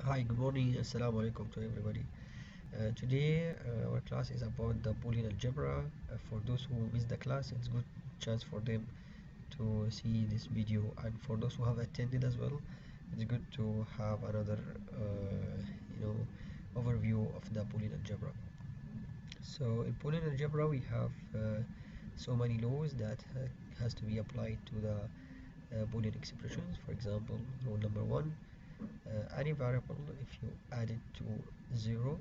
Hi, good morning. Assalamu alaikum to everybody. Today, our class is about the Boolean algebra. For those who missed the class, it's good chance for them to see this video, and for those who have attended as well, it's good to have another, overview of the Boolean algebra. So in Boolean algebra, we have so many laws that has to be applied to the Boolean expressions. For example, law number one. Any variable, if you add it to 0,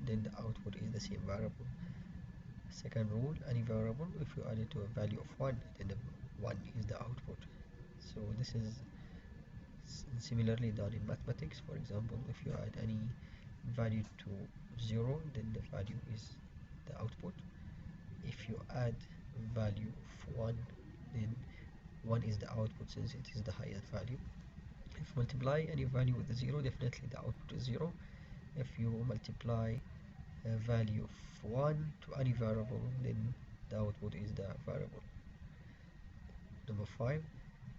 then the output is the same variable. Second rule, any variable, if you add it to a value of 1, then the 1 is the output. So this is similarly done in mathematics. For example, if you add any value to 0, then the value is the output. If you add value of 1, then 1 is the output since it is the highest value. If you multiply any value with 0, definitely the output is 0. If you multiply a value of 1 to any variable, then the output is the variable. Number 5,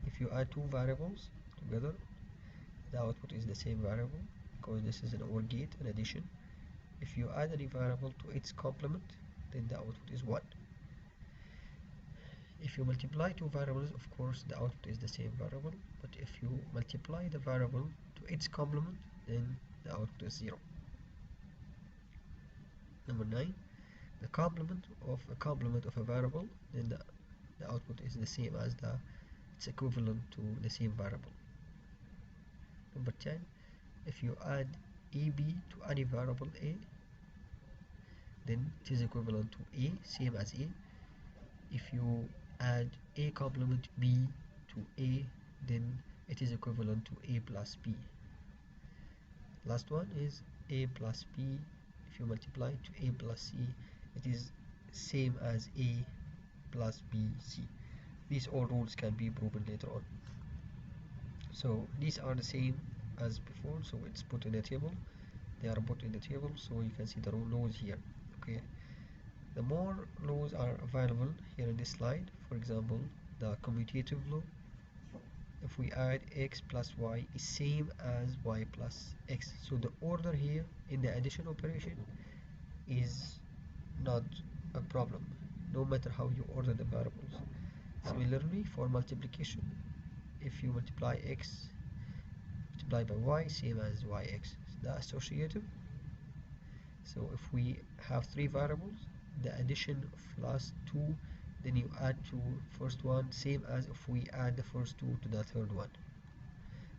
if you add two variables together, the output is the same variable because this is an OR gate, an addition. If you add any variable to its complement, then the output is 1. If you multiply two variables, of course the output is the same variable, but if you multiply the variable to its complement, then the output is 0. Number 9, the complement of a variable, then the output is the same as it's equivalent to the same variable. Number 10, if you add AB to any variable A, then it is equivalent to A, same as A. If you add A complement B to A, then it is equivalent to A plus B. Last one is A plus B. If you multiply to A plus C, it is same as A plus B C. These all rules can be proven later on. So these are the same as before, so it's put in a table. They are put in the table, so you can see the laws here. Okay, the more laws are available here in this slide. For example, the commutative law. If we add x plus y is same as y plus x, so the order here in the addition operation is not a problem, no matter how you order the variables. Similarly, for multiplication, if you multiply x multiplied by y, same as yx, the associative. So if we have three variables, the addition of last two, then you add to first one, same as if we add the first two to the third one.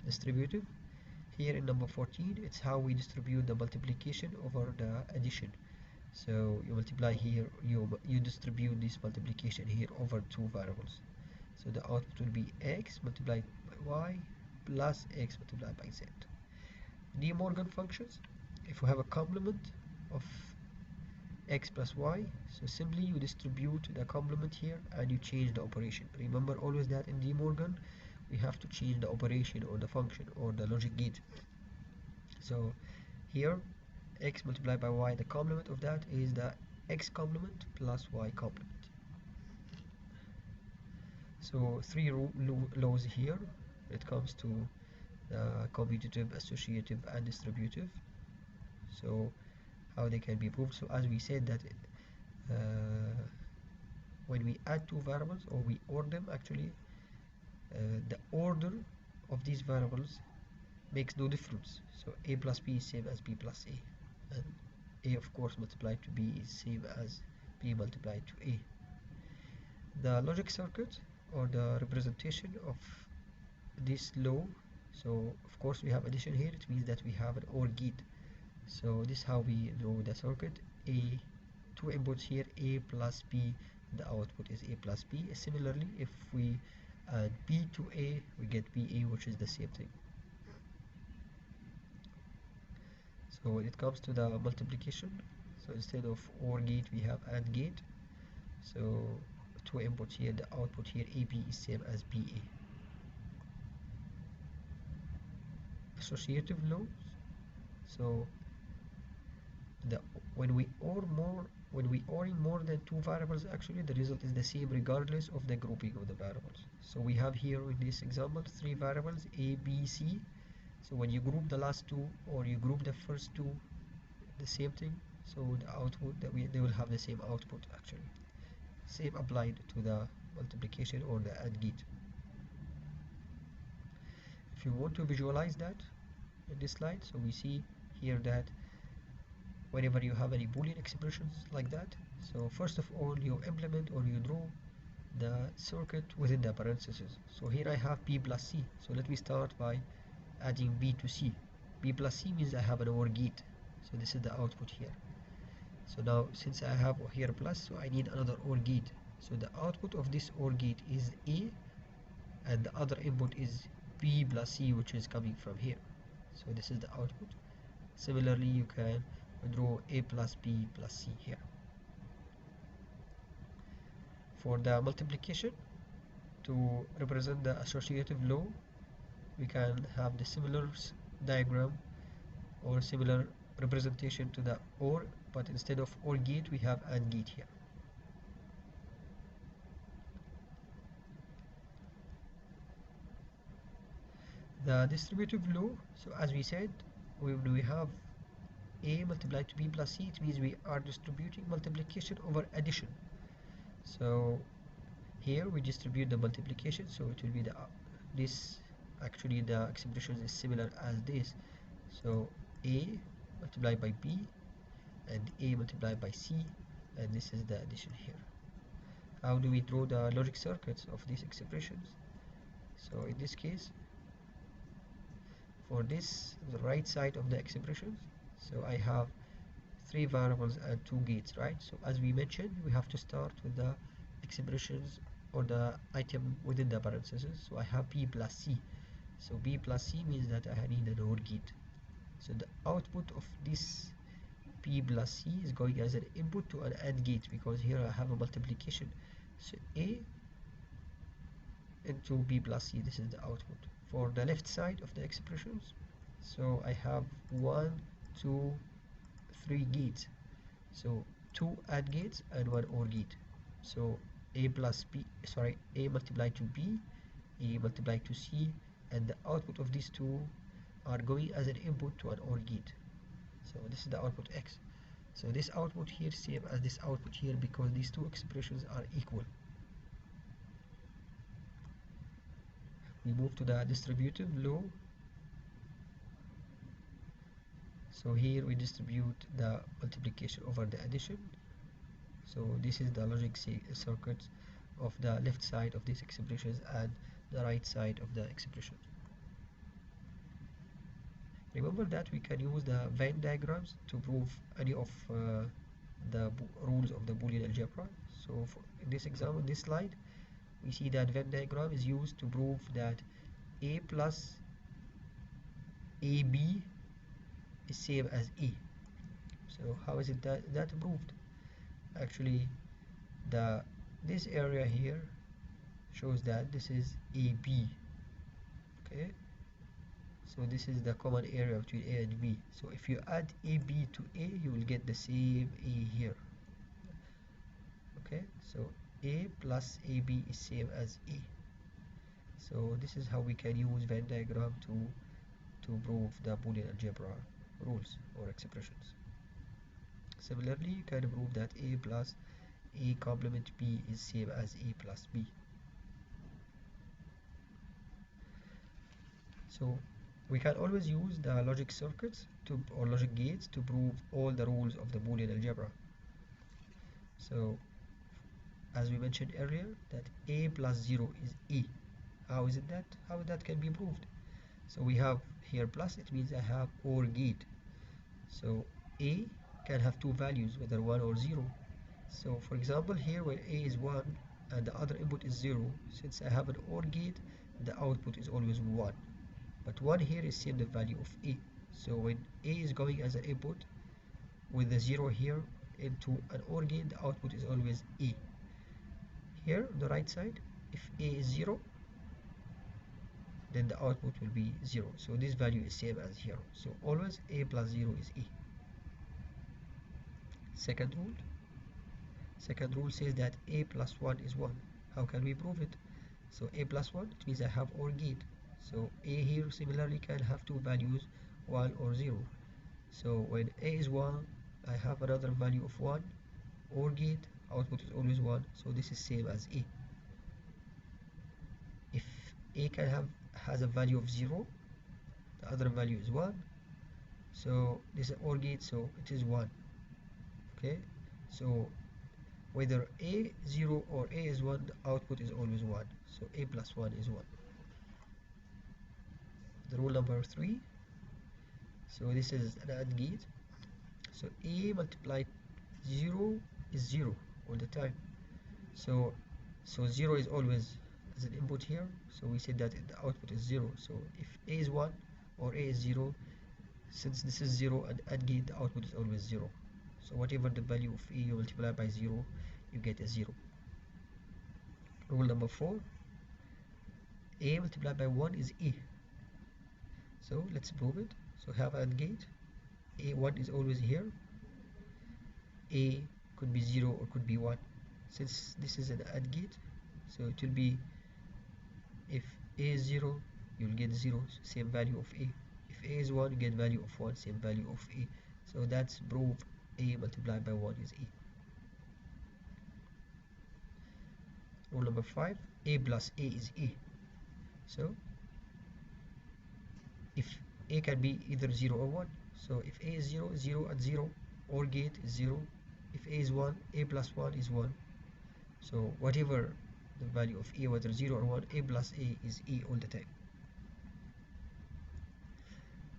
Distributive, here in number 14, it's how we distribute the multiplication over the addition. So you multiply here, you distribute this multiplication here over two variables. So the output will be x multiplied by y plus x multiplied by z. De Morgan functions, if we have a complement of x plus y, so simply you distribute the complement here and you change the operation. Remember always that in De Morgan we have to change the operation or the function or the logic gate. So here x multiplied by y, the complement of that is the x complement plus y complement. So three laws here when it comes to commutative, associative and distributive. So how they can be proved. So as we said that when we add two variables or we order them, actually the order of these variables makes no difference. So a plus b is same as b plus a, and a of course multiplied to b is same as b multiplied to a. The logic circuit or the representation of this law, so of course we have addition here, it means that we have an OR gate. So this is how we know the circuit. A, two inputs here, a plus b, the output is a plus b. Similarly, if we add b to a, we get ba, which is the same thing. So when it comes to the multiplication, so instead of OR gate we have AND gate. So two inputs here, the output here ab is same as ba. Associative laws, so when we OR in more than two variables, actually the result is the same regardless of the grouping of the variables. So we have here in this example three variables a, b, c. So when you group the last two or you group the first two, the same thing. So the output that they will have the same output actually. Same applied to the multiplication or the AND gate. If you want to visualize that in this slide, so we see here that whenever you have any Boolean expressions like that, so first of all you implement or you draw the circuit within the parentheses. So here I have B plus C. So let me start by adding B to C. B plus C means I have an OR gate. So this is the output here. So now since I have here plus, so I need another OR gate. So the output of this OR gate is A, and the other input is B plus C, which is coming from here. So this is the output. Similarly, you can draw A plus B plus C here. For the multiplication, to represent the associative law, we can have the similar diagram or similar representation to the OR, but instead of OR gate we have AND gate here. The distributive law, so as we said, when we have A multiplied to B plus C, it means we are distributing multiplication over addition. So here we distribute the multiplication, so it will be this actually the expression is similar as this. So A multiplied by B and A multiplied by C, and this is the addition here. How do we draw the logic circuits of these expressions? So in this case, for this, the right side of the expressions, so I have 3 variables and 2 gates, right? So as we mentioned, we have to start with the expressions or the item within the parentheses. So I have B plus C. So B plus C means that I need an OR gate. So the output of this B plus C is going as an input to an AND gate, because here I have a multiplication. So A into B plus C, this is the output. For the left side of the expressions, so I have 1, 2, 3 gates. So 2 AND gates and 1 OR gate. So A plus B, sorry, A multiplied to B, A multiplied to C, and the output of these two are going as an input to an OR gate. So this is the output X. So this output here same as this output here, because these two expressions are equal. We move to the distributive law. So here we distribute the multiplication over the addition. So this is the logic circuit of the left side of these expressions and the right side of the expression. Remember that we can use the Venn diagrams to prove any of the rules of the Boolean algebra. So in this example, this slide, we see that Venn diagram is used to prove that A plus AB is same as A. So how is it that proved? Actually, this area here shows that this is AB. Okay, so this is the common area between A and B. So if you add AB to A, you will get the same A here. Okay, so A plus AB is same as A. So this is how we can use Venn diagram to prove the Boolean algebra rules or expressions. Similarly, you can prove that A plus A complement B is same as A plus B. So we can always use the logic circuits or logic gates to prove all the rules of the Boolean algebra. So as we mentioned earlier, that A plus 0 is A. How is it that? How that can be proved? So we have here plus, it means I have OR gate. So A can have two values, whether 1 or 0. So for example, here where A is 1 and the other input is 0, since I have an OR gate, the output is always 1. But 1 here is same the value of A. So when A is going as an input with the 0 here into an OR gate, the output is always A. Here on the right side, if A is 0, then the output will be 0. So this value is same as 0. So always A plus 0 is A. Second rule says that A plus 1 is 1. How can we prove it? So A plus 1, it means I have OR gate. So a here similarly can have two values, 1 or 0. So when a is 1, I have another value of 1, or gate, output is always 1, so this is same as a. If a has a value of 0, the other value is 1, so this is OR gate, so it is 1. Okay, so whether a 0 or a is 1, the output is always 1, so a plus 1 is 1. The rule number 3, so this is an AND gate, so a multiplied 0 is 0 all the time, so 0 is always as an input here, so we said that the output is 0. So if a is 1 or a is 0, since this is 0 and AND gate, the output is always 0. So whatever the value of a you multiply by 0, you get a 0. Rule number 4, a multiplied by 1 is a. So let's prove it. So have AND gate, a1 is always here, a could be 0 or could be 1. Since this is an AND gate, so it will be, if a is 0, you'll get 0, same value of a. If a is 1, you get value of 1, same value of a. So that's proof a multiplied by 1 is a. Rule number 5, a plus a is a. So if a can be either 0 or 1, so if a is 0, 0 and 0, OR gate is 0. If a is 1, a plus 1 is 1. So whatever the value of a, whether 0 or 1, a plus a is a all the time.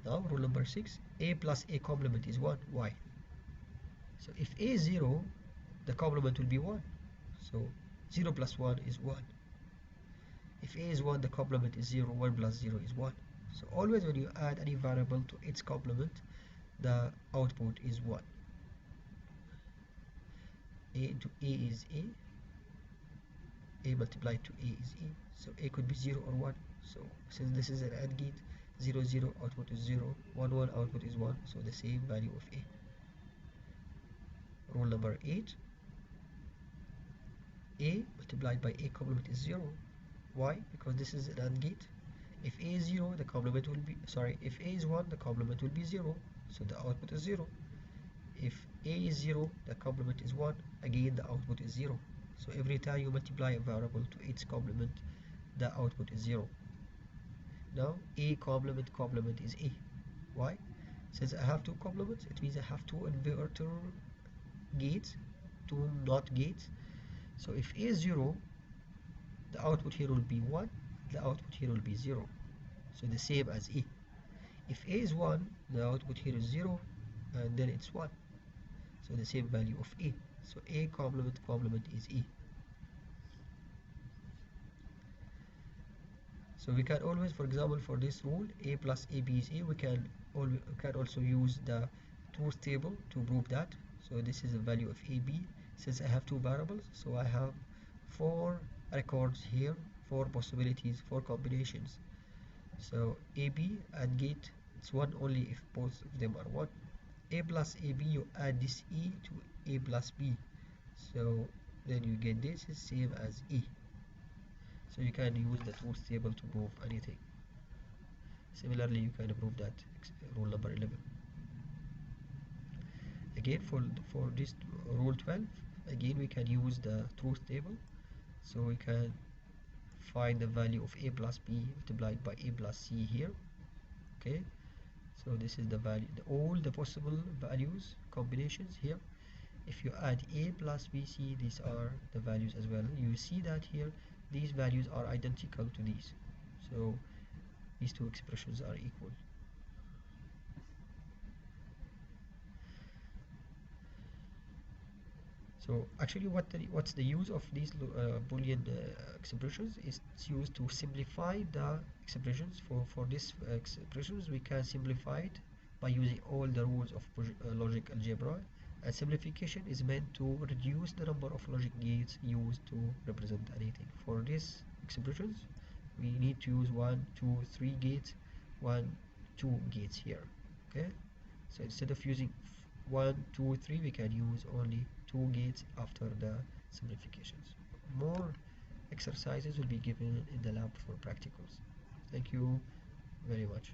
Now rule number 6, a plus a complement is 1. Why? So if a is 0, the complement will be 1. So 0 plus 1 is 1. If a is 1, the complement is 0. 1 plus 0 is 1. So always when you add any variable to its complement, the output is 1. A into a is a multiplied to a is a. So a could be 0 or 1. So since this is an AND gate, 0 0 output is 0, 1 1 output is 1, so the same value of a. Rule number 8, a multiplied by a complement is 0. Why? Because this is an AND gate. If a is 0, the complement will be, if a is 1, the complement will be 0, so the output is 0. If a is 0, the complement is 1, again the output is 0. So every time you multiply a variable to its complement, the output is 0. Now a complement is a. Why? Since I have two complements, it means I have two inverter gates, two NOT gates. So if a is 0, the output here will be 1, the output here will be 0. So the same as a. If a is 1, the output here is 0, and then it's 1. So the same value of a. So a complement is a. So we can always, for example, for this rule, a plus ab is a, we can also use the truth table to prove that. So this is the value of ab. Since I have two variables, so I have 4 records here, 4 possibilities, 4 combinations. So ab and gate, it's 1 only if both of them are 1. A plus ab, you add this e to a plus b, so then you get this is same as e. So you can use the truth table to prove anything. Similarly, you can prove that rule number 11. Again, for this rule 12, again we can use the truth table. So we can find the value of a plus b multiplied by a plus c here. Okay, so this is the value, all the possible values combinations here. If you add a plus bc, these are the values as well. You see that here these values are identical to these, so these two expressions are equal. So actually what's the use of these Boolean expressions is it's used to simplify the expressions. For these expressions we can simplify it by using all the rules of logic algebra, and simplification is meant to reduce the number of logic gates used to represent anything. For these expressions we need to use 1 2 3 gates, 1 2 gates here. Okay, so instead of using 1 2 3, we can use only 2 gates after the simplifications. More exercises will be given in the lab for practicals. Thank you very much.